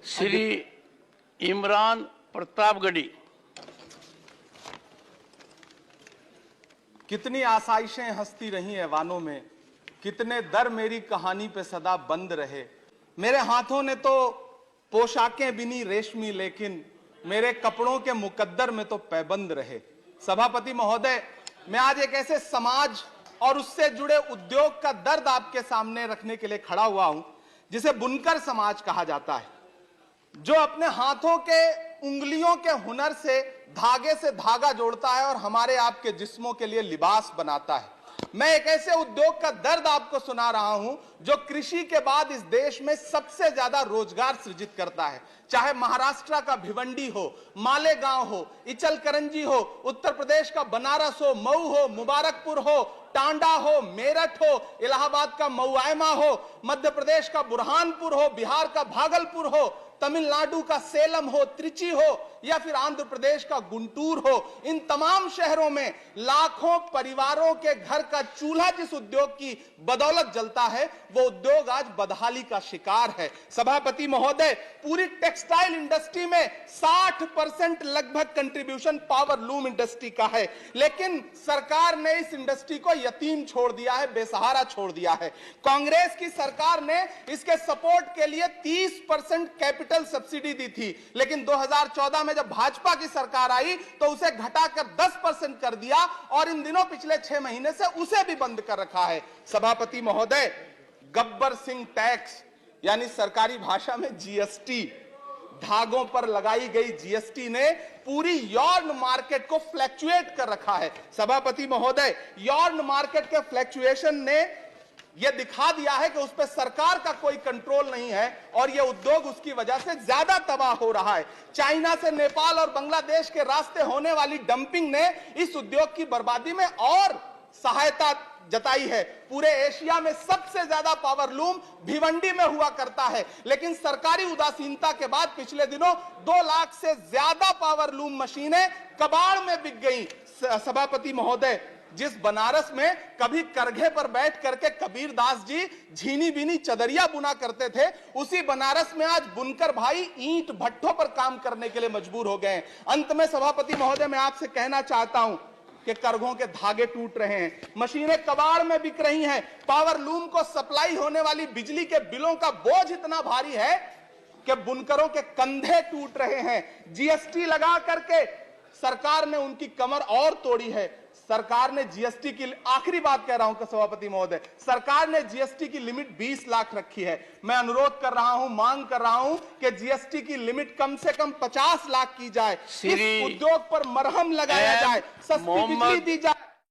श्री इमरान प्रतापगढ़ी। कितनी आसाइशें हंसती रही ऐवानों में, कितने दर मेरी कहानी पे सदा बंद रहे। मेरे हाथों ने तो पोशाकें बिनी रेशमी, लेकिन मेरे कपड़ों के मुकद्दर में तो पैबंद रहे। सभापति महोदय, मैं आज एक ऐसे समाज और उससे जुड़े उद्योग का दर्द आपके सामने रखने के लिए खड़ा हुआ हूं जिसे बुनकर समाज कहा जाता है, जो अपने हाथों के उंगलियों के हुनर से धागे से धागा जोड़ता है और हमारे आपके जिस्मों के लिए लिबास बनाता है। मैं एक ऐसे उद्योग का दर्द आपको सुना रहा हूं जो कृषि के बाद इस देश में सबसे ज्यादा रोजगार सृजित करता है। चाहे महाराष्ट्र का भिवंडी हो, मालेगांव हो, इचलकरंजी हो, उत्तर प्रदेश का बनारस हो, मऊ हो, मुबारकपुर हो, टांडा हो, मेरठ हो, इलाहाबाद का मऊआयमा हो, मध्य प्रदेश का बुरहानपुर हो, बिहार का भागलपुर हो, तमिलनाडु का सेलम हो, त्रिची हो, या फिर आंध्र प्रदेश का गुंटूर हो, इन तमाम शहरों में लाखों परिवारों के घर का चूल्हा जिस उद्योग की बदौलत जलता है, वो उद्योग आज बदहाली का शिकार है। सभापति महोदय, पूरी टेक्सटाइल इंडस्ट्री में 60% लगभग कंट्रीब्यूशन पावर लूम इंडस्ट्री का है, लेकिन सरकार ने इस इंडस्ट्री को यतीम छोड़ दिया है, बेसहारा छोड़ दिया है। कांग्रेस की सरकार ने इसके सपोर्ट के लिए 30% कैपिटल सब्सिडी दी थी, लेकिन 2014 में जब भाजपा की सरकार आई तो उसे घटाकर 10% कर दिया और इन दिनों पिछले 6 महीने से उसे भी बंद कर रखा है। सभापति महोदय, गब्बर सिंह टैक्स यानी सरकारी भाषा में जीएसटी, धागों पर लगाई गई जीएसटी ने पूरी यॉर्न मार्केट को फ्लैक्चुएट कर रखा है। सभापति महोदय, यॉर्न मार्केट के फ्लैक्चुएशन ने यह दिखा दिया है कि उस पर सरकार का कोई कंट्रोल नहीं है और यह उद्योग उसकी वजह से ज्यादा तबाह हो रहा है। चाइना से नेपाल और बांग्लादेश के रास्ते होने वाली डंपिंग ने इस उद्योग की बर्बादी में और सहायता जताई है। पूरे एशिया में सबसे ज्यादा पावर लूम भिवंडी में हुआ करता है, लेकिन सरकारी उदासीनता के बाद पिछले दिनों 2 लाख से ज्यादा पावर लूम मशीनें कबाड़ में बिक गई। सभापति महोदय, जिस बनारस में कभी करघे पर बैठ करके कबीर दास जी झीनी बीनी चदरिया बुना करते थे, उसी बनारस में आज बुनकर भाई ईंट भट्ठों पर काम करने के लिए मजबूर हो गए। अंत में सभापति महोदय, मैं आपसे कहना चाहता हूं कि करघों के धागे टूट रहे हैं, मशीनें कबाड़ में बिक रही हैं, पावर लूम को सप्लाई होने वाली बिजली के बिलों का बोझ इतना भारी है कि बुनकरों के कंधे टूट रहे हैं। जीएसटी लगा करके सरकार ने उनकी कमर और तोड़ी है। सरकार ने जीएसटी की, आखिरी बात कह रहा हूं सभापति महोदय, सरकार ने जीएसटी की लिमिट 20 लाख रखी है। मैं अनुरोध कर रहा हूं, मांग कर रहा हूं कि जीएसटी की लिमिट कम से कम 50 लाख की जाए, इस उद्योग पर मरहम लगाया जाए, सस्ती बिजली दी जाए।